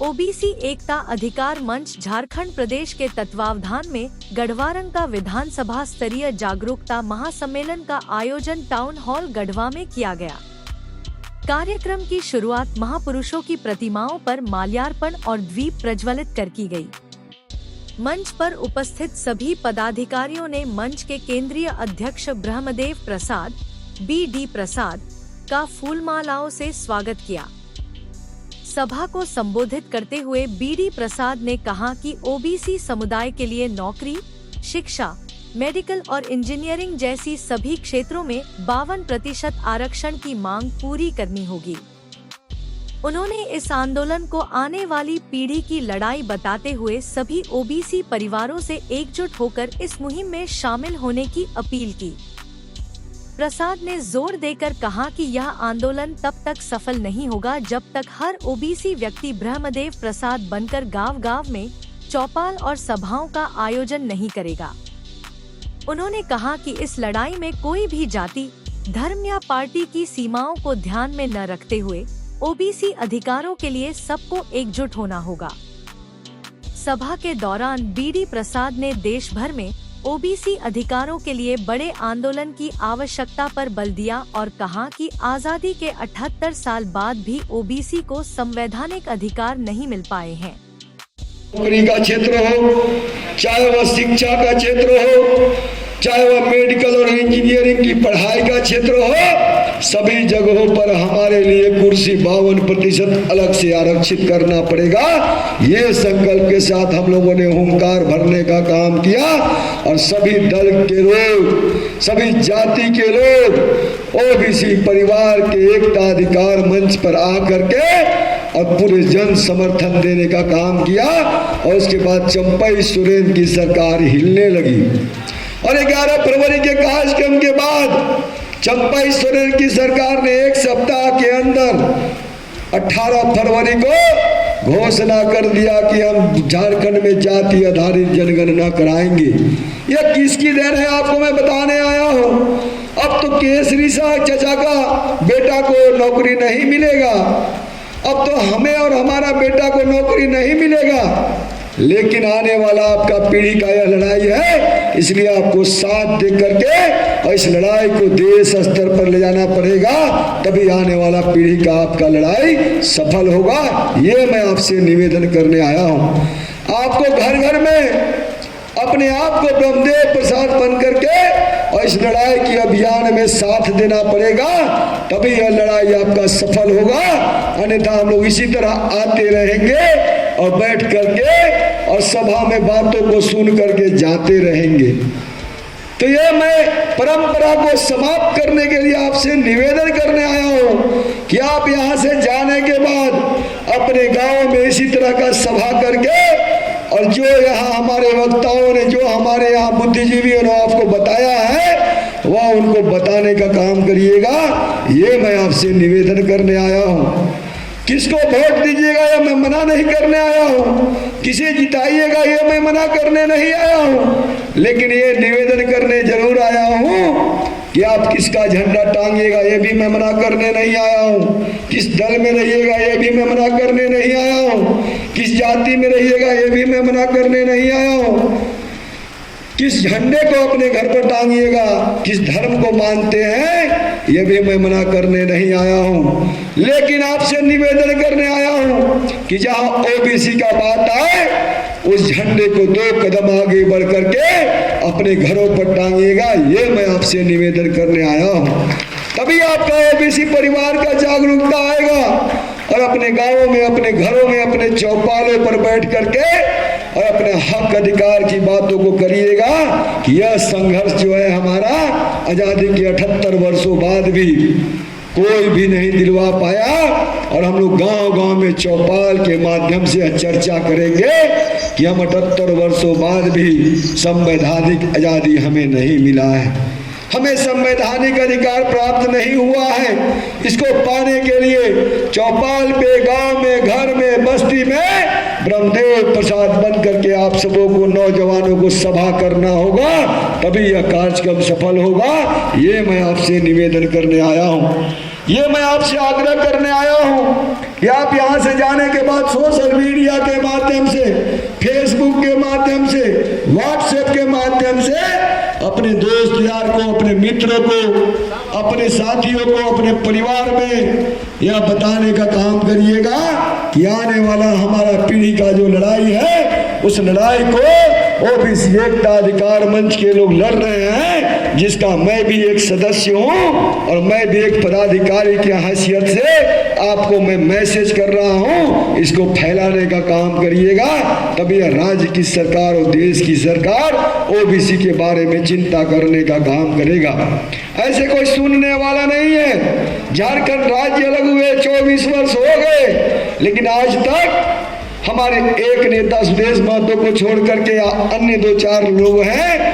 OBC एकता अधिकार मंच झारखंड प्रदेश के तत्वावधान में गढ़वारंग का विधानसभा स्तरीय जागरूकता महासम्मेलन का आयोजन टाउन हॉल गढ़वा में किया गया। कार्यक्रम की शुरुआत महापुरुषों की प्रतिमाओं पर माल्यार्पण और दीप प्रज्वलित कर की गई। मंच पर उपस्थित सभी पदाधिकारियों ने मंच के केंद्रीय अध्यक्ष ब्रह्मदेव प्रसाद (बी.डी. प्रसाद) का फूलमालाओं से स्वागत किया। सभा को संबोधित करते हुए बी.डी. प्रसाद ने कहा कि ओबीसी समुदाय के लिए नौकरी, शिक्षा, मेडिकल और इंजीनियरिंग जैसी सभी क्षेत्रों में 52% आरक्षण की मांग पूरी करनी होगी। उन्होंने इस आंदोलन को आने वाली पीढ़ी की लड़ाई बताते हुए सभी ओबीसी परिवारों से एकजुट होकर इस मुहिम में शामिल होने की अपील की। प्रसाद ने जोर देकर कहा कि यह आंदोलन तब तक सफल नहीं होगा जब तक हर ओबीसी व्यक्ति ब्रह्मदेव प्रसाद बनकर गांव-गांव में चौपाल और सभाओं का आयोजन नहीं करेगा। उन्होंने कहा कि इस लड़ाई में कोई भी जाति, धर्म या पार्टी की सीमाओं को ध्यान में न रखते हुए ओबीसी अधिकारों के लिए सबको एकजुट होना होगा। सभा के दौरान बी.डी. प्रसाद ने देश भर में ओबीसी अधिकारों के लिए बड़े आंदोलन की आवश्यकता पर बल दिया और कहा कि आजादी के 78 साल बाद भी ओबीसी को संवैधानिक अधिकार नहीं मिल पाए हैं। नौकरी का क्षेत्र हो, चाहे वह शिक्षा का क्षेत्र हो, चाहे वह मेडिकल और इंजीनियरिंग की पढ़ाई का क्षेत्र हो, सभी जगहों पर हमारे लिए कुर्सी 52% अलग से आरक्षित करना पड़ेगा। ये संकल्प के साथ हम लोगों ने हुंकार भरने का काम किया और सभी दल के लोग, सभी जाति के लोग ओबीसी परिवार के एकता अधिकार मंच पर आकर के और पूरे जन समर्थन देने का काम किया और उसके बाद चंपई सोरेन की सरकार हिलने लगी और 11 फरवरी के कार्यक्रम के बाद चंपई सोरेन की सरकार ने एक सप्ताह के अंदर 18 फरवरी को घोषणा कर दिया कि हम झारखंड में जाति आधारित जनगणना कराएंगे। यह किसकी देन है आपको मैं बताने आया हूँ। अब तो केसरी साहब चचा का बेटा को नौकरी नहीं मिलेगा, अब तो हमें और हमारा बेटा को नौकरी नहीं मिलेगा, लेकिन आने वाला आपका पीढ़ी का यह लड़ाई है, इसलिए आपको साथ दे करके और इस लड़ाई को देश स्तर पर ले जाना पड़ेगा, तभी आने वाला पीढ़ी का आपका लड़ाई सफल होगा। ये मैं आपसे निवेदन करने आया हूँ। आपको घर घर में अपने आप को ब्रह्मदेव प्रसाद बन करके और इस लड़ाई की अभियान में साथ देना पड़ेगा, तभी यह लड़ाई आपका सफल होगा। अन्यथा हम लोग इसी तरह आते रहेंगे और बैठ करके और सभा में बातों को सुन करके जाते रहेंगे। तो यह मैं परंपरा को समाप्त करने के लिए आपसे निवेदन करने आया हूँ कि आप यहाँ से जाने के बाद अपने गांव में इसी तरह का सभा करके और जो यहाँ हमारे वक्ताओं ने, जो हमारे यहाँ बुद्धिजीवियों ने आपको बताया है, वह उनको बताने का काम करिएगा। ये मैं आपसे निवेदन करने आया हूँ। किसको वोट दीजिएगा यह मैं मना नहीं करने आया हूँ, किसे जिताइएगा ये मैं मना करने नहीं आया हूँ, लेकिन ये निवेदन करने जरूर आया हूँ कि आप किसका झंडा टांगिएगा ये भी मैं मना करने नहीं आया हूँ, किस दल में रहिएगा ये भी मैं मना करने नहीं आया हूँ, किस जाति में रहिएगा ये भी मैं मना करने नहीं आया हूँ, किस झंडे को अपने घर पर टांगिएगा, किस धर्म को मानते हैं ये भी मैं मना करने नहीं आया हूँ, लेकिन आपसे निवेदन करने आया हूँ कि जहाँ ओबीसी का बात आए उस झंडे को 2 कदम आगे बढ़ करके अपने घरों पर टांगिएगा। ये मैं आपसे निवेदन करने आया हूँ, तभी आपका ओबीसी परिवार का जागरूकता आएगा और अपने गांवों में, अपने घरों में, अपने चौपालों पर बैठ करके और अपने हक अधिकार की बातों को करिएगा कि यह संघर्ष जो है हमारा आजादी के 78 वर्षों बाद भी कोई भी नहीं दिलवा पाया और हम लोग गांव-गांव में चौपाल के माध्यम से चर्चा करेंगे कि हम 78 वर्षों बाद भी संवैधानिक आजादी हमें नहीं मिला है, हमें संवैधानिक अधिकार प्राप्त नहीं हुआ है। इसको पाने के लिए चौपाल पे, गांव में, घर में, बस्ती में ब्रह्मदेव प्रसाद बन करके आप सबों को, नौजवानों को सभा करना होगा, तभी यह कार्यक्रम सफल होगा। ये मैं आपसे निवेदन करने आया हूँ। ये मैं आपसे आग्रह करने आया हूँ कि आप यहाँ से जाने के बाद सोशल मीडिया के माध्यम से, फेसबुक के माध्यम से, व्हाट्सएप के माध्यम से अपने दोस्त यार को, अपने मित्रों को, अपने साथियों को, अपने परिवार में यह बताने का काम करिएगा कि आने वाला हमारा पीढ़ी का जो लड़ाई है, उस लड़ाई को ओबीसी एकता अधिकार मंच के लोग लड़ रहे हैं, जिसका मैं भी एक सदस्य हूं और मैं भी एक पदाधिकारी की हैसियत से आपको मैं मैसेज कर रहा हूं। इसको फैलाने का काम करिएगा, तभी राज्य की सरकार और देश की सरकार ओबीसी के बारे में चिंता करने का काम करेगा। ऐसे कोई सुनने वाला नहीं है। झारखंड राज्य अलग हुए 24 वर्ष हो गए, लेकिन आज तक हमारे एक नेता सुदेश महतो को छोड़ करके अन्य 2-4 लोग हैं